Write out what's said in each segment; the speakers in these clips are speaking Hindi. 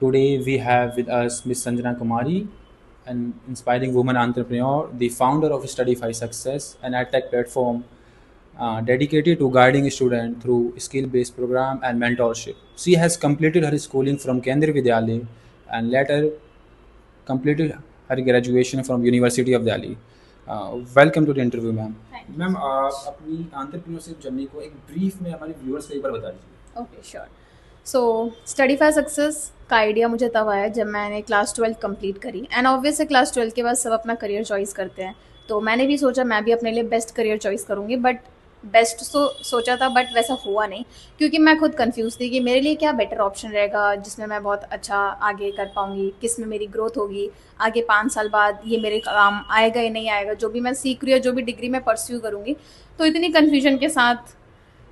Today we have with us Ms. Sanjana Kumari, an inspiring woman entrepreneur, the founder of Studify Success, an edtech platform dedicated to guiding students through skill-based program and mentorship. She has completed her schooling from Kendriya Vidyalaya and later completed her graduation from University of Delhi. Welcome to the interview, ma'am. Thank you ma'am so much. आप अपनी एंटरप्रेन्योरशिप जर्नी को एक ब्रीफ में हमारे व्यूअर्स को एक बार बता दीजिए. Okay sure. So study for success का आइडिया मुझे तब आया जब मैंने क्लास 12 कंप्लीट करी एंड ऑब्वियस है क्लास 12 के बाद सब अपना करियर चॉइस करते हैं। तो मैंने भी सोचा मैं भी अपने लिए बेस्ट करियर चॉइस करूँगी बट बेस्ट सोचा था बट वैसा हुआ नहीं क्योंकि मैं खुद कंफ्यूज थी कि मेरे लिए क्या बेटर ऑप्शन रहेगा जिसमें मैं बहुत अच्छा आगे कर पाऊँगी, किस में मेरी ग्रोथ होगी, आगे 5 साल बाद ये मेरे काम आएगा या नहीं आएगा, जो भी मैं सीख रही हूँ, जो भी डिग्री मैं परस्यू करूँगी। तो इतनी कन्फ्यूजन के साथ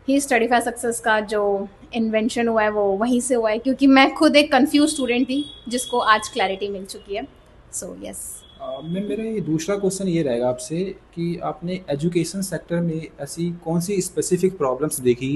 ही स्टडीफाई सक्सेस का जो इन्वेंशन हुआ है वो वहीं से हुआ है क्योंकि मैं खुद एक कंफ्यूज स्टूडेंट थी जिसको आज क्लैरिटी मिल चुकी है। So yes. मैम मेरा ये दूसरा क्वेश्चन ये रहेगा आपसे कि आपने एजुकेशन सेक्टर में ऐसी कौन सी स्पेसिफिक प्रॉब्लम्स देखी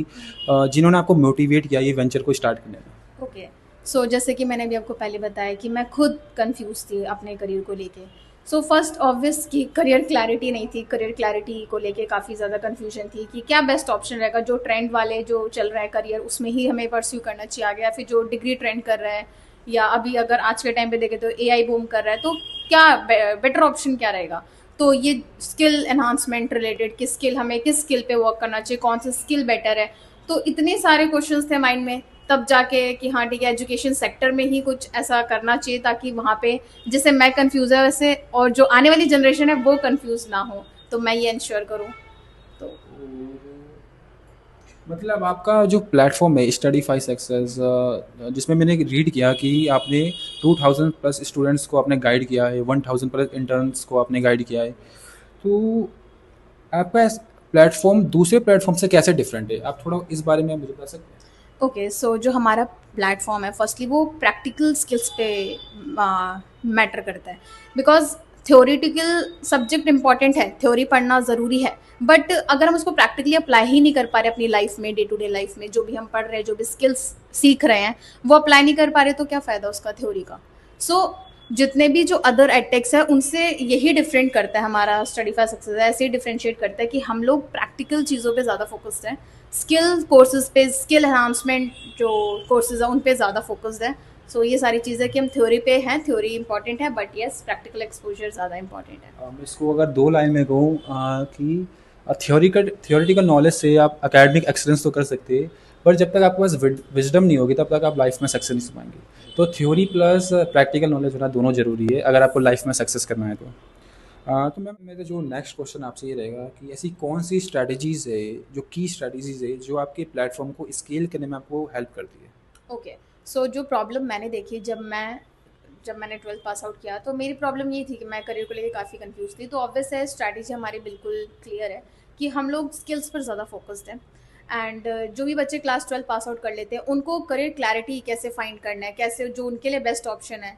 जिन्होंने आपको मोटिवेट किया ये वेंचर को स्टार्ट करने में. ओके। सो जैसे कि मैंने अभी आपको पहले बताया कि मैं खुद कंफ्यूज थी अपने करियर को लेके। सो फर्स्ट ऑब्वियस कि करियर क्लैरिटी नहीं थी, करियर क्लैरिटी को लेके काफ़ी ज़्यादा कंफ्यूजन थी कि क्या बेस्ट ऑप्शन रहेगा, जो ट्रेंड वाले जो चल रहा है करियर उसमें ही हमें परस्यू करना चाहिए आगे, या फिर जो डिग्री ट्रेंड कर रहा है, या अभी अगर आज के टाइम पे देखें तो एआई बूम कर रहा है, तो क्या बेटर ऑप्शन क्या रहेगा। तो ये स्किल एनहांसमेंट रिलेटेड, किस स्किल हमें किस स्किल पे वर्क करना चाहिए, कौन सा स्किल बेटर है। तो इतने सारे क्वेश्चंस थे माइंड में, तब जाके कि हाँ ठीक है एजुकेशन सेक्टर में ही कुछ ऐसा करना चाहिए ताकि वहाँ पे जैसे मैं कंफ्यूज है वैसे और जो आने वाली जनरेशन है वो कंफ्यूज ना हो, तो मैं ये इंश्योर करूँ। तो मतलब आपका जो प्लेटफॉर्म है स्टडीफाई सक्सेस, जिसमें मैंने रीड किया कि आपने 2000 प्लस स्टूडेंट्स को आपने गाइड किया है, 1000 प्लस इंटर्न्स को आपने गाइड किया है. तो आपका प्लेटफॉर्म दूसरे प्लेटफॉर्म से कैसे डिफरेंट है, आप थोड़ा इस बारे में मुझे बता सकते हैं. ओके। सो जो हमारा प्लेटफॉर्म है फर्स्टली वो प्रैक्टिकल स्किल्स पे मैटर करता है बिकॉज थ्योरेटिकल सब्जेक्ट इंपॉर्टेंट है, थ्योरी पढ़ना ज़रूरी है, बट अगर हम उसको प्रैक्टिकली अप्लाई ही नहीं कर पा रहे अपनी लाइफ में, डे टू डे लाइफ में जो भी हम पढ़ रहे हैं, जो भी स्किल्स सीख रहे हैं वो अप्लाई नहीं कर पा रहे, तो क्या फ़ायदा उसका थ्योरी का। सो जितने भी जो अदर एडटेक्स है उनसे यही डिफरेंट करता है हमारा स्टडीफाई सक्सेस, ऐसे ही डिफ्रेंशिएट करता है कि हम लोग प्रैक्टिकल चीज़ों पे ज़्यादा फोकस्ड हैं, स्किल कोर्सेज पे, स्किल एनहांसमेंट जो कोर्सेज है उन पे ज़्यादा फोकस्ड है। सो ये सारी चीज़ें कि हम थ्योरी पे हैं, थ्योरी इंपॉर्टेंट है, बट यस प्रैक्टिकल एक्सपोजर ज़्यादा इंपॉर्टेंट है। मैं इसको अगर दो लाइन में कहूँ कि थियोरिटिकल नॉलेज से आप एकेडमिक एक्सलेंस तो कर सकते हैं, पर जब तक आपके पास विजडम नहीं होगी तब तक आप लाइफ में सक्सेस नहीं पाएंगे. तो थ्योरी प्लस प्रैक्टिकल नॉलेज होना दोनों ज़रूरी है अगर आपको लाइफ में सक्सेस करना है तो. तो मैम मेरा जो नेक्स्ट क्वेश्चन आपसे ये रहेगा कि ऐसी कौन सी स्ट्रैटेजीज़ है, जो की स्ट्रैटेजीज़ है जो आपके प्लेटफॉर्म को स्केल करने में आपको हेल्प करती है. ओके। सो जो प्रॉब्लम मैंने देखी जब मैंने 12th पास आउट किया तो मेरी प्रॉब्लम ये थी कि मैं करियर को लेकर काफ़ी कंफ्यूज थी। तो ऑब्वियस है स्ट्रैटेजी हमारी बिल्कुल क्लियर है कि हम लोग स्किल्स पर ज़्यादा फोकस्ड हैं एंड जो भी बच्चे क्लास 12 पास आउट कर लेते हैं उनको करियर क्लैरिटी कैसे फाइंड करना है, कैसे जो उनके लिए बेस्ट ऑप्शन है,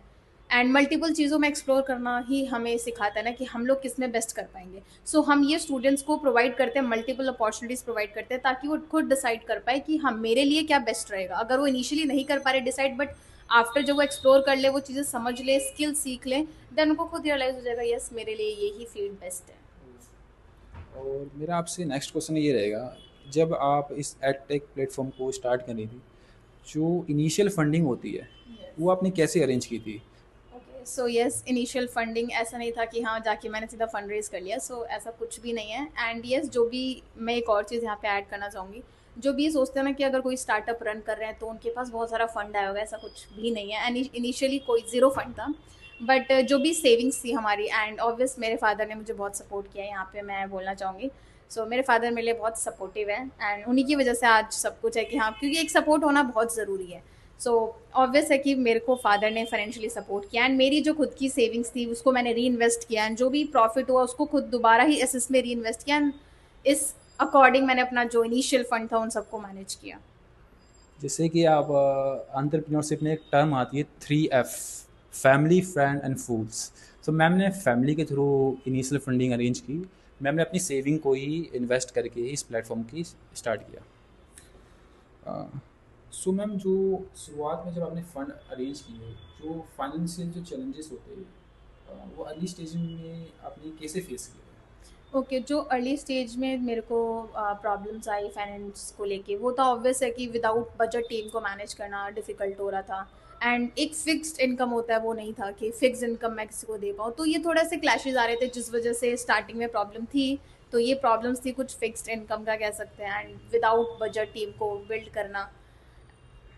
एंड मल्टीपल चीज़ों में एक्सप्लोर करना ही हमें सिखाता है ना कि हम लोग किस में बेस्ट कर पाएंगे। सो हम ये स्टूडेंट्स को प्रोवाइड करते हैं, मल्टीपल अपॉर्चुनिटीज़ प्रोवाइड करते हैं ताकि वो खुद डिसाइड कर पाए कि हाँ मेरे लिए क्या बेस्ट रहेगा। अगर वो इनिशियली नहीं कर पा रहे डिसाइड, बट आफ्टर जब वो एक्सप्लोर कर ले, वो चीज़ें समझ ले, स्किल सीख ले, देन उनको खुद रियलाइज हो जाएगा यस मेरे लिए यही फील्ड बेस्ट है। और मेरा आपसे नेक्स्ट क्वेश्चन ये रहेगा, जब आप इस एडटेक प्लेटफॉर्म को स्टार्ट कर रही थी, जो इनिशियल फंडिंग होती है वो आपने कैसे अरेंज की थी. Okay. So yes initial funding ऐसा नहीं था कि हाँ जाके मैंने सीधा फंड रेज कर लिया। सो ऐसा कुछ भी नहीं है। एंड यस जो भी मैं एक और चीज़ यहाँ पे ऐड करना चाहूँगी, जो भी ये सोचते हैं ना कि अगर कोई स्टार्टअप रन कर रहे हैं तो उनके पास बहुत सारा फंड आया होगा, ऐसा कुछ भी नहीं है। एंड इनिशियली कोई ज़ीरो फंड था, बट जो भी सेविंग्स थी हमारी, एंड ऑब्वियस मेरे फादर ने मुझे बहुत सपोर्ट किया है, यहाँ पे मैं बोलना चाहूँगी। सो मेरे फादर मेरे लिए बहुत सपोर्टिव है एंड उन्हीं की वजह से आज सब कुछ है कि हाँ, क्योंकि एक सपोर्ट होना बहुत ज़रूरी है। सो ऑब्वियस है कि मेरे को फादर ने फाइनेंशियली सपोर्ट किया एंड मेरी जो खुद की सेविंग्स थी उसको मैंने री इन्वेस्ट किया एंड जो भी प्रॉफिट हुआ उसको खुद दोबारा ही एसेस में री इन्वेस्ट किया एंड इस अकॉर्डिंग मैंने अपना जो इनिशियल फंड था उन सबको मैनेज किया। जैसे कि आप एंटरप्रेन्योरशिप में एक टर्म आती है 3F, family, friend and foods. तो मैम ने फैमिली के थ्रू इनिशियल फंडिंग अरेंज की, मैम ने अपनी सेविंग को ही इन्वेस्ट करके इस प्लेटफॉर्म की स्टार्ट किया. सो मैम, जो शुरुआत में जब आपने फ़ंड अरेंज किए, जो फाइनेंशियल जो चैलेंजेस होते हैं, वो अर्ली स्टेज में आपने कैसे फेस किए? ओके, जो अर्ली स्टेज में मेरे को प्रॉब्लम्स आई फाइनेंस को लेके, वो तो ऑब्वियस है कि विदाउट बजट टीम को मैनेज करना डिफ़िकल्ट हो रहा था। एंड एक फिक्स्ड इनकम होता है, वो नहीं था कि फिक्स्ड इनकम मैं किसी को दे पाऊँ। तो ये थोड़े से क्लैशेज़ आ रहे थे, जिस वजह से स्टार्टिंग में प्रॉब्लम थी। तो ये प्रॉब्लम्स थी कुछ फिक्स्ड इनकम का कह सकते हैं, एंड विदाउट बजट टीम को बिल्ड करना।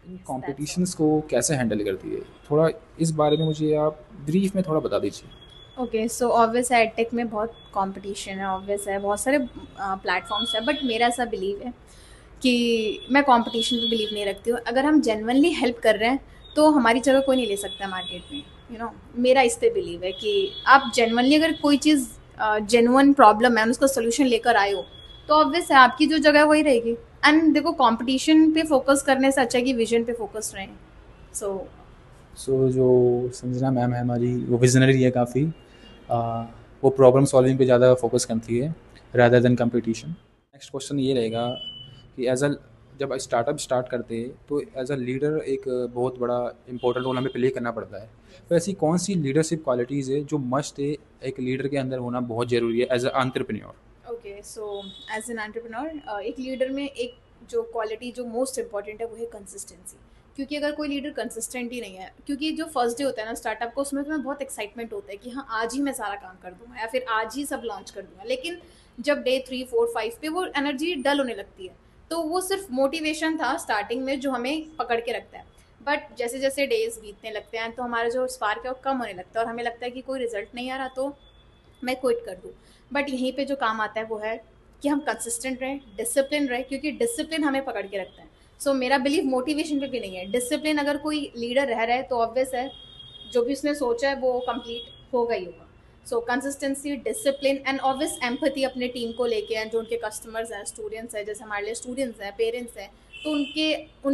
In that's all. कॉम्पिटिशन्स को कैसे हैंडल करती है? थोड़ा इस बारे में मुझे आप ब्रीफ में थोड़ा बता दीजिए। ओके, सो ऑब्वियस है एडटेक में बहुत कंपटीशन है, ऑब्वियस है बहुत सारे प्लेटफॉर्म्स है, बट मेरा ऐसा बिलीव है कि मैं कंपटीशन पे बिलीव नहीं रखती हूँ। अगर हम जेन्युइनली हेल्प कर रहे हैं तो हमारी जगह कोई नहीं ले सकता मार्केट में, मेरा इस पे बिलीव है कि आप जेन्युइनली अगर कोई चीज़ जेन्युइन प्रॉब्लम है और उसका सोल्यूशन लेकर आए हो, तो ऑब्वियस है आपकी जो जगह है वही रहेगी। एंड देखो, कंपटीशन पे फोकस करने से अच्छा है कि विजन पे फोकस रहें। सो जो संजना मैम है हमारी, वो विजनरी है काफ़ी। वो प्रॉब्लम सॉल्विंग पे ज़्यादा फोकस करती है rather than competition. Next question ये रहेगा कि जब स्टार्टअप स्टार्ट करते हैं तो एज अ लीडर एक बहुत बड़ा इंपॉर्टेंट रोल हमें प्ले करना पड़ता है। तो ऐसी कौन सी लीडरशिप क्वालिटीज़ है जो मस्ट है, एक लीडर के अंदर होना बहुत ज़रूरी है as a entrepreneur? Okay, so as an entrepreneur एक लीडर में एक जो क्वालिटी जो मोस्ट इंपॉर्टेंट है वो है कंसिस्टेंसी। क्योंकि अगर कोई लीडर कंसिस्टेंट ही नहीं है, क्योंकि जो फर्स्ट डे होता है ना स्टार्टअप को, उसमें तुम्हें बहुत एक्साइटमेंट होता है कि हाँ आज ही मैं सारा काम कर दूंगा या फिर आज ही सब लॉन्च कर दूंगा। लेकिन जब डे 3 4 5 पे वो एनर्जी डल होने लगती है। तो वो सिर्फ मोटिवेशन था स्टार्टिंग में जो हमें पकड़ के रखता है। बट जैसे जैसे डेज बीतने लगते हैं तो हमारा जो स्पार्क है वो कम होने लगता है और हमें लगता है कि कोई रिजल्ट नहीं आ रहा तो मैं क्विट कर दूँ। बट यहीं पे जो काम आता है वो है कि हम कंसिस्टेंट रहें, डिसिप्लिन रहें, क्योंकि डिसिप्लिन हमें पकड़ के रखता है। सो मेरा बिलीव मोटिवेशन पे भी नहीं है, डिसिप्लिन अगर कोई लीडर रह रहा है तो ऑब्वियस है जो भी उसने सोचा है वो कंप्लीट होगा ही होगा। सो consistency, discipline and obvious empathy अपने टीम को लेके हैं, जो उनके कस्टमर्स हैं, स्टूडेंट्स हैं, जैसे हमारे लिए स्टूडेंट्स हैं, पेरेंट्स हैं। तो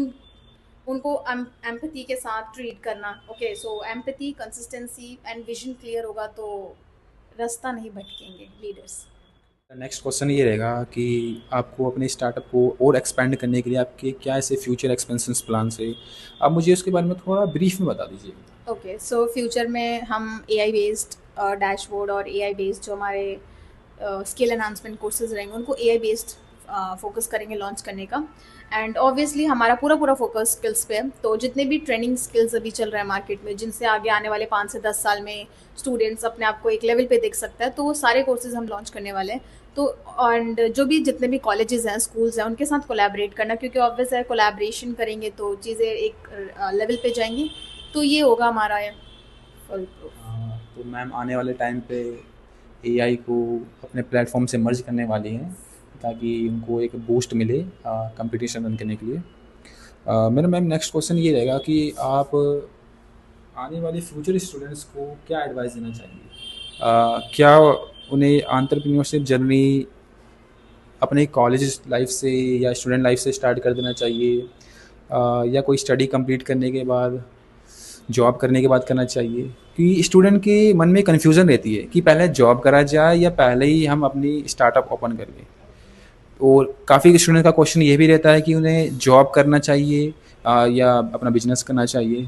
उनको एम्पैथी के साथ ट्रीट करना। Okay, so empathy, consistency and vision clear होगा तो रास्ता नहीं भटकेंगे लीडर्स। नेक्स्ट क्वेश्चन ये रहेगा कि आपको अपने स्टार्टअप को और एक्सपेंड करने के लिए आपके क्या ऐसे फ्यूचर एक्सपेंशन प्लान है? आप मुझे उसके बारे में थोड़ा ब्रीफ में बता दीजिए। ओके, सो फ्यूचर में हम एआई बेस्ड डैशबोर्ड और एआई बेस्ड जो हमारे स्किल एनहांसमेंट कोर्सेज रहेंगे उनको एआई बेस्ड फोकस करेंगे लॉन्च करने का। एंड ऑब्वियसली हमारा पूरा पूरा फोकस स्किल्स पे है। तो जितने भी ट्रेनिंग स्किल्स अभी चल रहे हैं मार्केट में, जिनसे आगे आने वाले 5 से 10 साल में स्टूडेंट्स अपने आप को एक लेवल पे देख सकता है, तो वो सारे कोर्सेज हम लॉन्च करने वाले हैं। तो एंड जो भी जितने भी कॉलेजेस हैं, स्कूल्स हैं, उनके साथ कोलैबोरेट करना, क्योंकि ऑब्वियस है कोलैबोरेशन करेंगे तो चीज़ें एक लेवल पे जाएंगी। तो ये होगा हमारा फुल प्रूफ। तो मैम आने वाले टाइम पे एआई को अपने प्लेटफॉर्म से मर्ज करने वाली हैं ताकि उनको एक बूस्ट मिले कंपटीशन रन करने के लिए। मेरा मैम नेक्स्ट क्वेश्चन ये रहेगा कि आप आने वाले फ्यूचर स्टूडेंट्स को क्या एडवाइस देना चाहेंगे? क्या उन्हें एंटरप्रेन्योरशिप जर्नी अपने कॉलेज लाइफ से या स्टूडेंट लाइफ से स्टार्ट कर देना चाहिए, या कोई स्टडी कंप्लीट करने के बाद, जॉब करने के बाद करना चाहिए? क्योंकि स्टूडेंट के मन में कन्फ्यूज़न रहती है कि पहले जॉब करा जाए या पहले ही हम अपनी स्टार्टअप ओपन कर लें। और काफ़ी स्टूडेंट का क्वेश्चन ये भी रहता है कि उन्हें जॉब करना चाहिए या अपना बिजनेस करना चाहिए।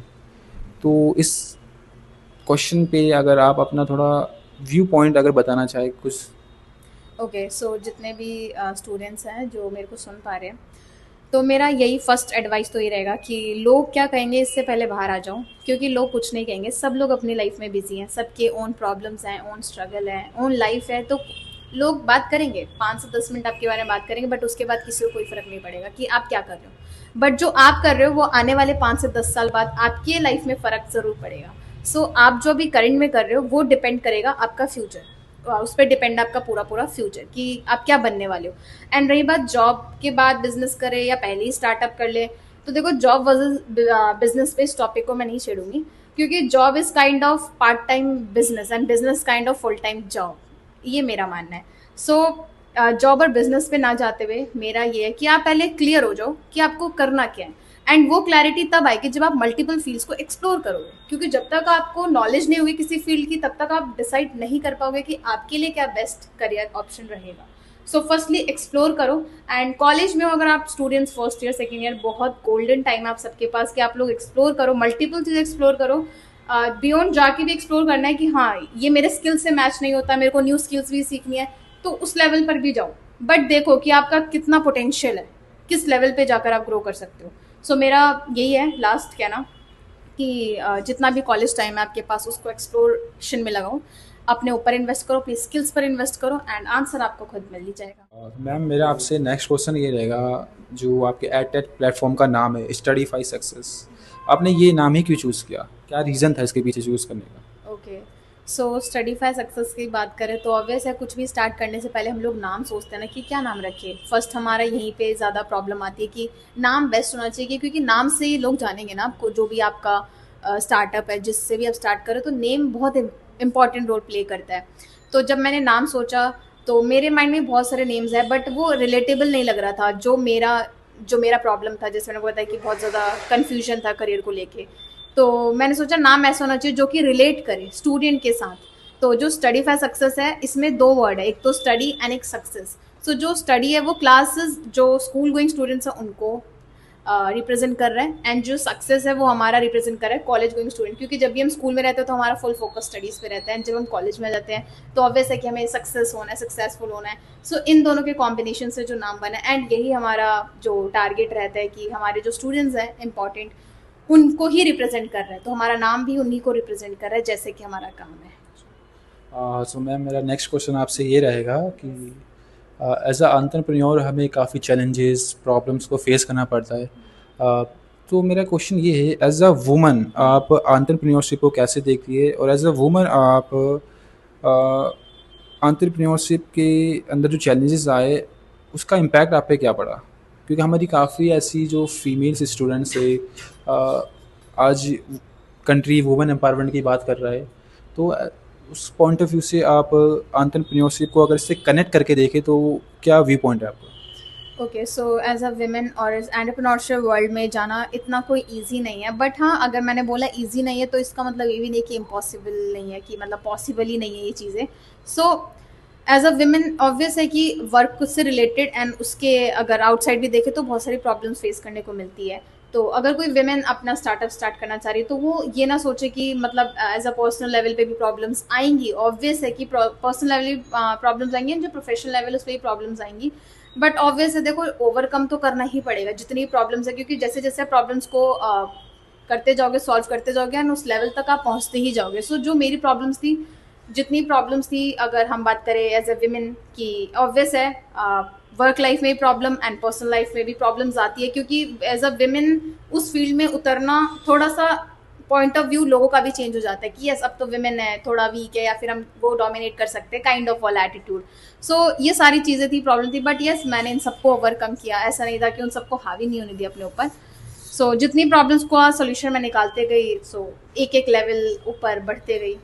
तो इस क्वेश्चन पे अगर आप अपना थोड़ा व्यू पॉइंट अगर बताना चाहें कुछ। ओके, सो जितने भी स्टूडेंट्स हैं जो मेरे को सुन पा रहे हैं, तो मेरा यही फर्स्ट एडवाइस तो ये रहेगा कि लोग क्या कहेंगे इससे पहले बाहर आ जाओ। क्योंकि लोग कुछ नहीं कहेंगे, सब लोग अपनी लाइफ में बिजी हैं, सबके ओन प्रॉब्लम्स हैं, ओन स्ट्रगल है, ओन लाइफ है। तो लोग बात करेंगे, 5 से 10 मिनट आपके बारे में बात करेंगे, बट उसके बाद किसी को कोई फर्क नहीं पड़ेगा कि आप क्या कर रहे हो। बट जो आप कर रहे हो वो आने वाले 5 से 10 साल बाद आपकी लाइफ में फ़र्क ज़रूर पड़ेगा। सो आप जो भी करंट में कर रहे हो वो डिपेंड करेगा आपका फ्यूचर, उस पर डिपेंड आपका पूरा पूरा फ्यूचर कि आप क्या बनने वाले हो। एंड रही बात जॉब के बाद बिजनेस करे या पहले ही स्टार्टअप कर ले, तो देखो जॉब वर्सेस बिजनेस पे इस टॉपिक को मैं नहीं छेड़ूंगी, क्योंकि job is kind of part time business and business kind of full time job. ये मेरा मानना है। सो जॉब और बिजनेस पे ना जाते हुए मेरा ये है कि आप पहले क्लियर हो जाओ कि आपको करना क्या है। एंड वो क्लैरिटी तब आएगी जब आप मल्टीपल फील्ड्स को एक्सप्लोर करोगे, क्योंकि जब तक आपको नॉलेज नहीं होगी किसी फील्ड की तब तक आप डिसाइड नहीं कर पाओगे कि आपके लिए क्या बेस्ट करियर ऑप्शन रहेगा। सो फर्स्टली एक्सप्लोर करो। एंड कॉलेज में हो अगर आप students first year second year, बहुत गोल्डन टाइम है आप सबके पास कि आप लोग एक्सप्लोर करो, मल्टीपल चीज़ एक्सप्लोर करो। बियॉन्ड जाके भी एक्सप्लोर करना है कि हाँ ये मेरे स्किल से मैच नहीं होता, मेरे को न्यू स्किल्स भी सीखनी है, तो उस लेवल पर भी जाओ। बट देखो कि आपका कितना पोटेंशियल है, किस लेवल पे जाकर आप ग्रो कर सकते हो। सो मेरा यही है लास्ट कहना कि जितना भी कॉलेज टाइम है आपके पास उसको एक्सप्लोरेशन में लगाओ, अपने ऊपर इन्वेस्ट करो, अपनी स्किल्स पर इन्वेस्ट करो, एंड आंसर आपको खुद मिल ही जाएगा। और मैम मेरा आपसे नेक्स्ट क्वेश्चन ये रहेगा, जो आपके एडटेक प्लेटफॉर्म का नाम है स्टडीफाई सक्सेस, आपने ये नाम ही क्यों चूज़ किया, क्या रीज़न था इसके पीछे चूज़ करने का? ओके, सो स्टडीफाई सक्सेस की बात करें तो ऑब्वियस है, कुछ भी स्टार्ट करने से पहले हम लोग नाम सोचते हैं ना कि क्या नाम रखें। फर्स्ट हमारा यहीं पे ज़्यादा प्रॉब्लम आती है कि नाम बेस्ट होना चाहिए, क्योंकि नाम से ही लोग जानेंगे ना आपको, जो भी आपका स्टार्टअप है, जिससे भी आप स्टार्ट करो, तो नेम बहुत इंपॉर्टेंट रोल प्ले करता है। तो जब मैंने नाम सोचा तो मेरे माइंड में बहुत सारे नेम्स हैं, बट वो रिलेटेबल नहीं लग रहा था जो मेरा प्रॉब्लम था। जैसे मैंने को बताया कि बहुत ज़्यादा कन्फ्यूजन था करियर को लेके, तो मैंने सोचा नाम ऐसा होना चाहिए जो कि रिलेट करे स्टूडेंट के साथ। तो जो स्टडी फॉर सक्सेस है, इसमें दो वर्ड है, एक तो स्टडी एंड एक सक्सेस। सो जो स्टडी है वो क्लासेस, जो स्कूल गोइंग स्टूडेंट्स हैं उनको रिप्रेजेंट कर रहा है, एंड जो सक्सेस है वो हमारा रिप्रेजेंट कर रहा है कॉलेज गोइंग स्टूडेंट, क्योंकि जब भी हम स्कूल में रहते हैं तो हमारा फुल फोकस स्टडीज़ पे रहता है, एंड जब हम कॉलेज में जाते हैं तो ऑब्वियस है कि हमें सक्सेस होना है, सक्सेसफुल होना है। सो इन दोनों के कॉम्बिनेशन से जो नाम बना है, एंड यही हमारा जो टारगेट रहता है कि हमारे जो स्टूडेंट्स हैं इंपॉर्टेंट, उनको ही रिप्रेजेंट कर रहा है, तो हमारा नाम भी उन्हीं को रिप्रेजेंट कर रहा है, जैसे कि हमारा काम है। सो मैम मेरा नेक्स्ट क्वेश्चन आपसे ये रहेगा कि एज अ एंटरप्रेन्योर हमें काफ़ी चैलेंजेस प्रॉब्लम्स को फेस करना पड़ता है। तो मेरा क्वेश्चन ये है, एज अ वुमन आप एंटरप्रेन्योरशिप को कैसे देखती है, और एज अ वुमन आप एंटरप्रेन्योरशिप के अंदर जो चैलेंजेस आए उसका इम्पैक्ट आप पे क्या पड़ा? क्योंकि हमारी काफ़ी ऐसी जो फीमेल्स स्टूडेंट्स है, आज कंट्री वुमेन एम्पावरमेंट की बात कर रहा है, तो उस पॉइंट ऑफ व्यू से आप एंटरप्रेन्योरशिप को अगर इससे कनेक्ट करके देखें तो क्या व्यू पॉइंट है आपका? Okay, so as a women और एज एंटरप्रेन्योरशिप वर्ल्ड में जाना इतना कोई इजी नहीं है, बट हाँ अगर मैंने बोला इजी नहीं है तो इसका मतलब ये भी नहीं कि इम्पॉसिबल नहीं है, कि मतलब पॉसिबल ही नहीं है ये चीज़ें। So as a women obvious है कि वर्क से रिलेटेड, एंड उसके अगर आउटसाइड भी देखें तो बहुत सारी प्रॉब्लम्स फेस करने को मिलती है। तो अगर कोई वेमेन अपना स्टार्टअप स्टार्ट करना चाह रही है तो वो ये ना सोचे कि मतलब एज अ पर्सनल लेवल पे भी प्रॉब्लम्स आएंगी। ऑब्वियस है कि पर्सनल लेवल प्रॉब्लम्स आएंगी, जो प्रोफेशनल लेवल उस पर भी प्रॉब्लम्स आएंगी, बट ऑब्वियस है देखो ओवरकम तो करना ही पड़ेगा जितनी प्रॉब्लम्स है, क्योंकि जैसे जैसे प्रॉब्लम्स को करते जाओगे, सॉल्व करते जाओगे, एंड उस लेवल तक आप पहुंचते ही जाओगे। सो जो मेरी प्रॉब्लम्स थी, जितनी प्रॉब्लम्स थी, अगर हम बात करें एज ए विमेन की, ऑब्वियस है वर्क लाइफ में भी प्रॉब्लम एंड पर्सनल लाइफ में भी प्रॉब्लम्स आती है, क्योंकि एज अ विमेन उस फील्ड में उतरना थोड़ा सा पॉइंट ऑफ व्यू लोगों का भी चेंज हो जाता है कि यस अब तो विमेन है, थोड़ा वीक है, या फिर हम वो डोमिनेट कर सकते हैं, काइंड ऑफ वाला एटीट्यूड। सो ये सारी चीज़ें थी, प्रॉब्लम थी, बट यस मैंने इन सबको ओवरकम किया, ऐसा नहीं था कि उन सबको हावी नहीं होने दिया अपने ऊपर। सो जितनी प्रॉब्लम्स को सोल्यूशन मैं निकालते गई, सो एक एक लेवल ऊपर बढ़ते गई।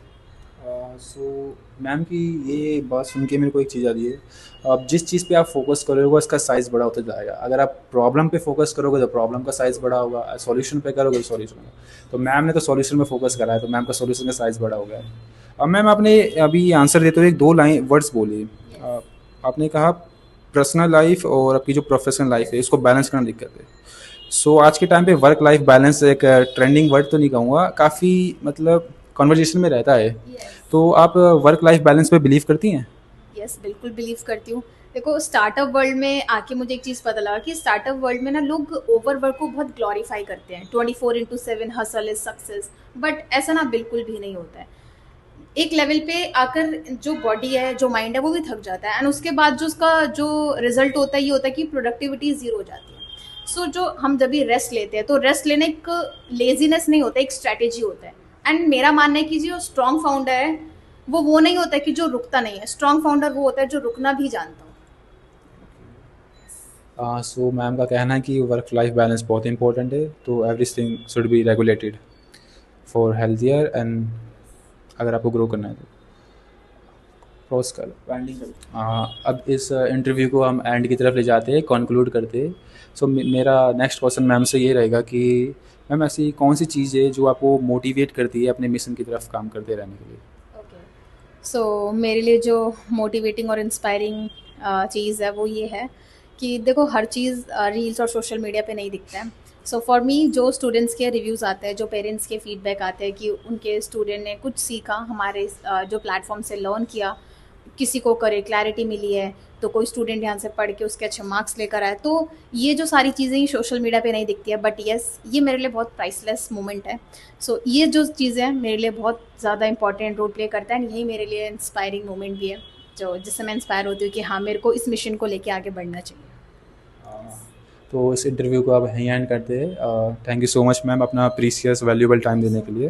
सो मैम की ये बात सुन के मेरे को एक चीज़ आ रही है, अब जिस चीज़ पे आप फोकस करोगे उसका साइज़ बड़ा होता जाएगा। अगर आप प्रॉब्लम पे फोकस करोगे तो प्रॉब्लम का साइज़ बड़ा होगा, सॉल्यूशन पे करोगे तो सॉल्यूशन का। तो मैम ने तो सॉल्यूशन में फोकस करा है, तो मैम का सॉल्यूशन का साइज़ बड़ा हो गया है। अब मैम आपने अभी आंसर देते हुए एक दो लाइन वर्ड्स बोले, यस। आपने कहा पर्सनल लाइफ और आपकी जो प्रोफेशनल लाइफ है इसको बैलेंस करना दिक्कत है। सो आज के टाइम पे वर्क लाइफ बैलेंस एक ट्रेंडिंग वर्ड तो नहीं कहूँगा, काफ़ी मतलब कॉन्वर्जेशन में रहता है। यस। तो आप वर्क लाइफ बैलेंस पे बिलीव करती हैं? यस, बिल्कुल बिलीव करती हूँ। देखो स्टार्टअप वर्ल्ड में आके मुझे एक चीज़ पता लगा कि स्टार्टअप वर्ल्ड में ना लोग ओवर वर्क को बहुत ग्लोरीफाई करते हैं, 24/7 हसल इज सक्सेस, बट ऐसा ना बिल्कुल भी नहीं होता है। एक लेवल पे आकर जो बॉडी है, जो माइंड है, वो भी थक जाता है, एंड उसके बाद जो उसका जो रिजल्ट होता है ये होता है कि प्रोडक्टिविटी ज़ीरो हो जाती है। सो जो हम जब भी रेस्ट लेते हैं तो रेस्ट लेने एक लेजीनेस नहीं होता, एक स्ट्रैटेजी होता है। एंड मेरा मानना है कि जो स्ट्रॉन्ग फाउंडर है वो नहीं होता है कि जो रुकता नहीं है, स्ट्रॉन्ग फाउंडर वो होता है जो रुकना भी जानता हो। सो मैम का कहना है कि वर्क लाइफ बैलेंस बहुत इंपॉर्टेंट है, तो everything should be regulated for healthier and अगर आपको ग्रो करना है तो क्रॉस कर बैंडिंग कर। अब इस इंटरव्यू को हम एंड की तरफ ले जाते हैं, कंक्लूड करते हैं। सो मेरा नेक्स्ट क्वेश्चन मैम से ये रहेगा कि मैम ऐसी कौन सी चीज़ है जो आपको मोटिवेट करती है अपने मिशन की तरफ काम करते रहने के लिए? ओके, सो मेरे लिए जो मोटिवेटिंग और इंस्पायरिंग चीज़ है वो ये है कि देखो हर चीज़ रील्स और सोशल मीडिया पे नहीं दिखता है। सो फॉर मी जो स्टूडेंट्स के रिव्यूज़ आते हैं, जो पेरेंट्स के फीडबैक आते हैं कि उनके स्टूडेंट ने कुछ सीखा हमारे जो प्लेटफॉर्म से लर्न किया, किसी को करे क्लैरिटी मिली है, तो कोई स्टूडेंट यहाँ से पढ़ के उसके अच्छे मार्क्स लेकर आए, तो ये जो सारी चीज़ें ही सोशल मीडिया पे नहीं दिखती है, बट येस ये मेरे लिए बहुत प्राइसलेस मोमेंट है। सो ये जो चीज़ें हैं मेरे लिए बहुत ज़्यादा इंपॉर्टेंट रोल प्ले करता है, एंड यही मेरे लिए इंस्पायरिंग मोमेंट भी है, जो जिससे मैं इंस्पायर होती हूँ कि हाँ मेरे को इस मिशन को लेके आगे बढ़ना चाहिए। तो इस इंटरव्यू को आप यहीं एंड करते हैं। Thank you so much ma'am अपना प्रीसियस वैल्यूएबल टाइम देने के लिए।